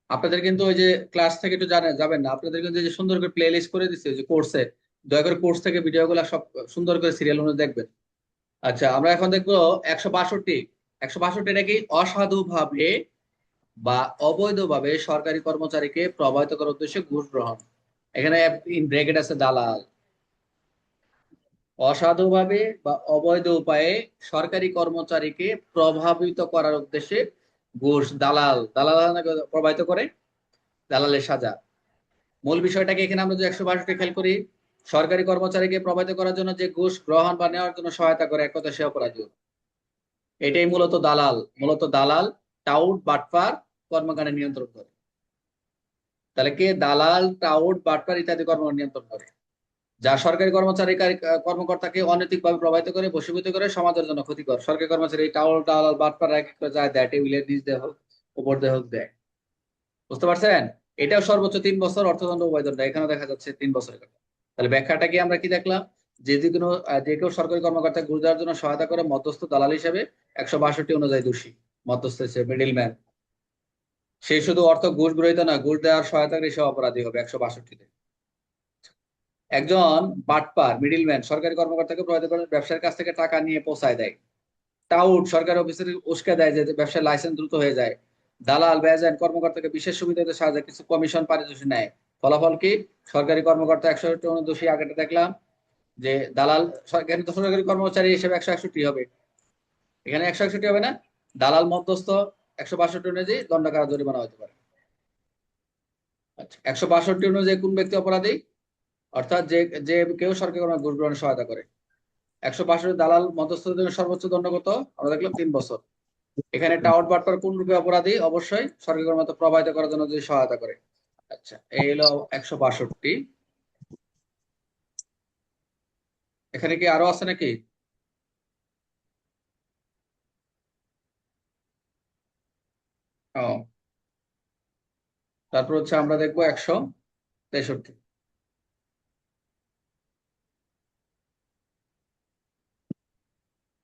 আপনাদের কিন্তু ওই যে ক্লাস থেকে একটু জানেন যাবেন না, আপনাদের কিন্তু এই যে সুন্দর করে প্লে লিস্ট করে দিচ্ছে ওই যে কোর্সে, দয়া করে কোর্স থেকে ভিডিও গুলা সব সুন্দর করে সিরিয়াল অনুযায়ী দেখবেন। আচ্ছা, আমরা এখন দেখবো 162। 162 এটা কি? অসাধুভাবে বা অবৈধভাবে সরকারি কর্মচারীকে প্রভাবিত করার উদ্দেশ্যে ঘুষ গ্রহণ। এখানে ইন ব্র্যাকেট আছে দালাল। অসাধুভাবে বা অবৈধ উপায়ে সরকারি কর্মচারীকে প্রভাবিত করার উদ্দেশ্যে ঘুষ, দালাল। দালাল প্রভাবিত করে, দালালের সাজা। মূল বিষয়টাকে এখানে আমরা যে 162 খেয়াল করি, সরকারি কর্মচারীকে প্রভাবিত করার জন্য যে ঘুষ গ্রহণ বা নেওয়ার জন্য সহায়তা করে, এক কথা সে অপরাধী। এটাই মূলত দালাল। মূলত দালাল টাউট বাটপার কর্মকাণ্ডে নিয়ন্ত্রণ করে। তাহলে কে? দালাল, টাউট, বাটপার ইত্যাদি কর্মকাণ্ড নিয়ন্ত্রণ করে, যা সরকারি কর্মচারী কর্মকর্তাকে অনৈতিকভাবে প্রভাবিত করে, বশীভূত করে, সমাজের জন্য ক্ষতিকর। সরকারি কর্মচারী এই টাউল টাউল বাটপার এক একটা যায় দেয়, টেবিলের নিচ দিয়ে হোক, উপর দিয়ে হোক দেয়। বুঝতে পারছেন? এটাও সর্বোচ্চ 3 বছর অর্থদণ্ড, উভয় দণ্ড। এখানে দেখা যাচ্ছে 3 বছরের কথা। তাহলে ব্যাখ্যাটা কি আমরা কি দেখলাম? যে কোনো যে কেউ সরকারি কর্মকর্তা ঘুষ দেওয়ার জন্য সহায়তা করে মধ্যস্থ দালাল হিসেবে 162 অনুযায়ী দোষী। মধ্যস্থ হিসেবে মিডিল ম্যান, সে শুধু অর্থ ঘুষ গ্রহীত না, ঘুষ দেওয়ার সহায়তাকারী সে অপরাধী হবে 162-তে। একজন বাটপার মিডিলম্যান সরকারি কর্মকর্তাকে প্রভাবিত করে ব্যবসার কাছ থেকে টাকা নিয়ে পৌঁছায় দেয়। টাউট সরকারি অফিসের উস্কে দেয় যে ব্যবসার লাইসেন্স দ্রুত হয়ে যায়। দালাল বেআইন কর্মকর্তাকে বিশেষ সুবিধা দিতে সাহায্য, কিছু কমিশন পারিতোষিক নেয়। ফলাফল কি? সরকারি কর্মকর্তা 161 অনুদোষী। আগেটা দেখলাম যে দালাল, এখানে তো সরকারি কর্মচারী হিসেবে 161 হবে, এখানে 161 হবে না। দালাল মধ্যস্থ 162 অনুযায়ী দণ্ড কারা জরিমানা হতে পারে। আচ্ছা, 162 অনুযায়ী কোন ব্যক্তি অপরাধী? অর্থাৎ যে যে কেউ সরকারি ঘুষ গ্রহণে সহায়তা করে। 162 দালাল মধ্যস্থতার জন্য সর্বোচ্চ দণ্ড কত? আমরা দেখলাম 3 বছর। এখানে টাউট বাটপার কোন রূপে অপরাধী? অবশ্যই সরকারি কর্মকর্তা প্রভাবিত করার জন্য যদি সহায়তা করে। আচ্ছা, এই হলো 162। এখানে কি আরো আছে নাকি? ও, তারপর হচ্ছে আমরা দেখবো 163।